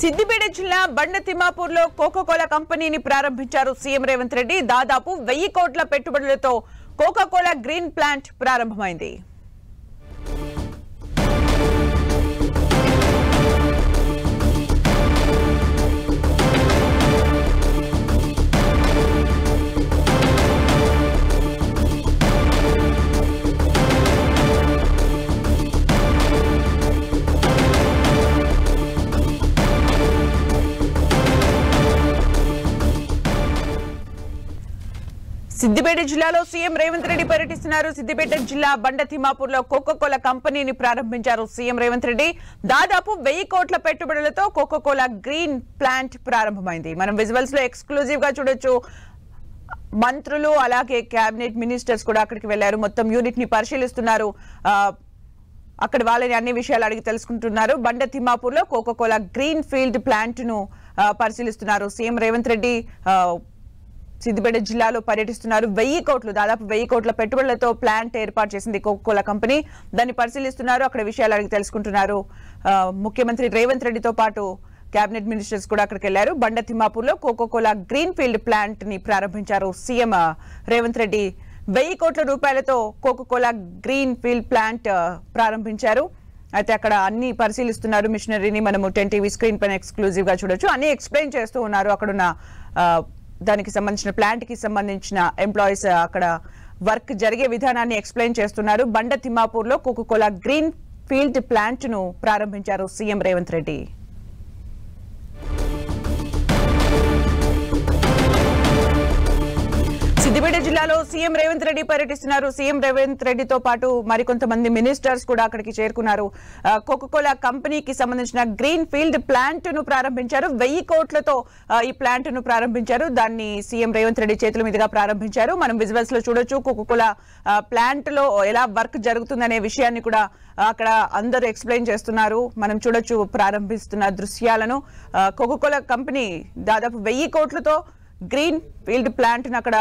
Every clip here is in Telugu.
సిద్దిపేట జిల్లా బండ తిమ్మాపూర్లో కోకోకోలా కంపెనీని ప్రారంభించారు సీఎం రేవంత్ రెడ్డి. దాదాపు 1000 కోట్ల పెట్టుబడులతో కోకోకోలా గ్రీన్ ప్లాంట్ ప్రారంభమైంది. సిద్దిపేట జిల్లాలో సీఎం రేవంత్ రెడ్డి పర్యటిస్తున్నారు. సిద్దిపేట జిల్లా బండ తిమ్మాపూర్లో కోకోకోలా కంపెనీని ప్రారంభించారు సీఎం రేవంత్ రెడ్డి. దాదాపు 1000 కోట్ల పెట్టుబడులతో కోకోకోలా గ్రీన్ ప్లాంట్ ప్రారంభమైంది. మనం విజువల్స్ లో ఎక్స్క్లూజివ్ గా చూడొచ్చు. మంత్రులు అలాగే కేబినెట్ మినిస్టర్స్ కూడా అక్కడికి వెళ్లారు. మొత్తం యూనిట్ ని పరిశీలిస్తున్నారు. అక్కడ వాళ్ళని అన్ని విషయాలు అడిగి తెలుసుకుంటున్నారు. బండ తిమ్మాపూర్లో కోకోకోలా గ్రీన్ ఫీల్డ్ ప్లాంట్ ను పరిశీలిస్తున్నారు సీఎం రేవంత్ రెడ్డి. సిద్దిపేట జిల్లాలో పర్యటిస్తున్నారు. 1000 కోట్లు దాదాపు 1000 కోట్ల పెట్టుబడులతో ప్లాంట్ ఏర్పాటు చేసింది కోకోకోలా కంపెనీ. దాన్ని పరిశీలిస్తున్నారు. అక్కడ విషయాలు అడిగి తెలుసుకుంటున్నారు. ముఖ్యమంత్రి రేవంత్ రెడ్డితో పాటు కేబినెట్ మినిస్టర్స్ కూడా అక్కడికి వెళ్లారు. బండ తిమ్మాపూర్లో కోకోకోలా గ్రీన్ ఫీల్డ్ ప్లాంట్ ని ప్రారంభించారు సీఎం రేవంత్ రెడ్డి. 1000 కోట్ల రూపాయలతో కోకోకోలా గ్రీన్ ఫీల్డ్ ప్లాంట్ ప్రారంభించారు. అయితే అక్కడ అన్ని పరిశీలిస్తున్నారు. మిషనరీని మనము 10 టీవీ స్క్రీన్ పైన ఎక్స్క్లూజివ్ గా చూడొచ్చు. అన్ని ఎక్స్ప్లెయిన్ చేస్తూ ఉన్నారు. అక్కడున్న దానికి సంబంధించిన ప్లాంట్ కి సంబంధించిన ఎంప్లాయీస్ అక్కడ వర్క్ జరిగే విధానాన్ని ఎక్స్ప్లెయిన్ చేస్తున్నారు. బండ తిమ్మాపూర్లో కోకోకోలా గ్రీన్ ఫీల్డ్ ప్లాంట్ ను ప్రారంభించారు సీఎం రేవంత్ రెడ్డి. సిద్దిపేట జిల్లాలో సీఎం రేవంత్ రెడ్డి పర్యటిస్తున్నారు. సీఎం రేవంత్ రెడ్డితో పాటు మరికొంతమంది మినిస్టర్స్ కూడా అక్కడికి చేరుకున్నారు. కోకోకోలా కంపెనీకి సంబంధించిన గ్రీన్ ఫీల్డ్ ప్లాంట్ ను ప్రారంభించారు. 1000 కోట్లతో ఈ ప్లాంట్ ను ప్రారంభించారు. దాన్ని సీఎం రేవంత్ రెడ్డి చేతుల మీదుగా ప్రారంభించారు. మనం విజువల్స్ లో చూడొచ్చు. కోకోకోలా ప్లాంట్ లో ఎలా వర్క్ జరుగుతుందనే విషయాన్ని కూడా అక్కడ అందరూ ఎక్స్ప్లెయిన్ చేస్తున్నారు. మనం చూడొచ్చు ప్రారంభిస్తున్న దృశ్యాలను. కోకోకోలా కంపెనీ దాదాపు 1000 కోట్లతో గ్రీన్ ఫీల్డ్ ప్లాంట్ ను అక్కడ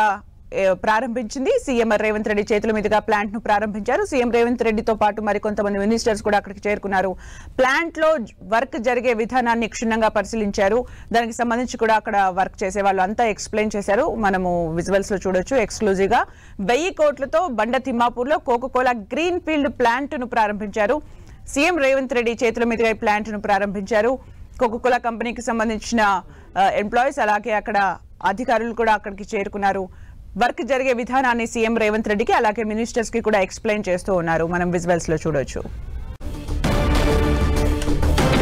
ప్రారంభించింది. సీఎం రేవంత్ రెడ్డి చేతుల మీదుగా ప్లాంట్ ను ప్రారంభించారు. సీఎం రేవంత్ రెడ్డితో పాటు మరికొంతమంది మినిస్టర్స్ కూడా అక్కడికి చేరుకున్నారు. ప్లాంట్ లో వర్క్ జరిగే విధానాన్ని క్షుణ్ణంగా పరిశీలించారు. దానికి సంబంధించి కూడా అక్కడ వర్క్ చేసే వాళ్ళు అంతా ఎక్స్ప్లెయిన్ చేశారు. మనము విజువల్స్ లో చూడొచ్చు ఎక్స్క్లూజివ్ గా. 1000 కోట్లతో బండ తిమ్మాపూర్లో కోకోకోలా గ్రీన్ ఫీల్డ్ ప్లాంట్ ను ప్రారంభించారు. సీఎం రేవంత్ రెడ్డి చేతుల మీదుగా ఈ ప్లాంట్ ను ప్రారంభించారు. కోకోకోలా కంపెనీకి సంబంధించిన ఎంప్లాయీస్ అలాగే అక్కడ అధికారులు కూడా అక్కడికి చేరుకున్నారు. వర్క్ జరిగే విధానాన్ని సీఎం రేవంత్ రెడ్డికి అలాగే మినిస్టర్స్ కి కూడా ఎక్స్ప్లెయిన్ చేస్తూ ఉన్నారు. మనం విజువల్స్ లో చూడొచ్చు.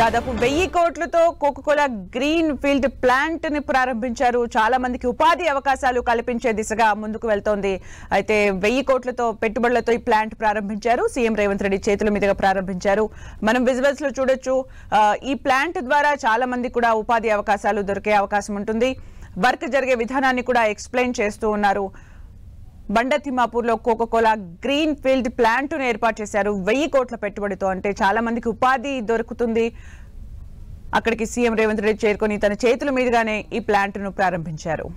దాదాపు 1000 కోట్లతో కోకోకోలా గ్రీన్ ఫీల్డ్ ప్లాంట్ ని ప్రారంభించారు. చాలా మందికి ఉపాధి అవకాశాలు కల్పించే దిశగా ముందుకు వెళ్తోంది. అయితే 1000 కోట్లతో పెట్టుబడులతో ఈ ప్లాంట్ ప్రారంభించారు. సీఎం రేవంత్ రెడ్డి చేతుల మీదుగా ప్రారంభించారు. మనం విజువల్స్ లో చూడొచ్చు. ఈ ప్లాంట్ ద్వారా చాలా మంది కూడా ఉపాధి అవకాశాలు దొరికే అవకాశం ఉంటుంది. వర్క్ జరిగే విధానాన్ని కూడా ఎక్స్ప్లెయిన్ చేస్తూ ఉన్నారు. బండ తిమ్మాపూర్లో కోకోకోలా గ్రీన్ ఫీల్డ్ ప్లాంట్ ను ఏర్పాటు చేశారు 1000 కోట్ల పెట్టుబడితో. అంటే చాలా మందికి ఉపాధి దొరుకుతుంది. అక్కడికి సీఎం రేవంత్ రెడ్డి చేరుకొని తన చేతుల మీదుగానే ఈ ప్లాంట్ ను ప్రారంభించారు.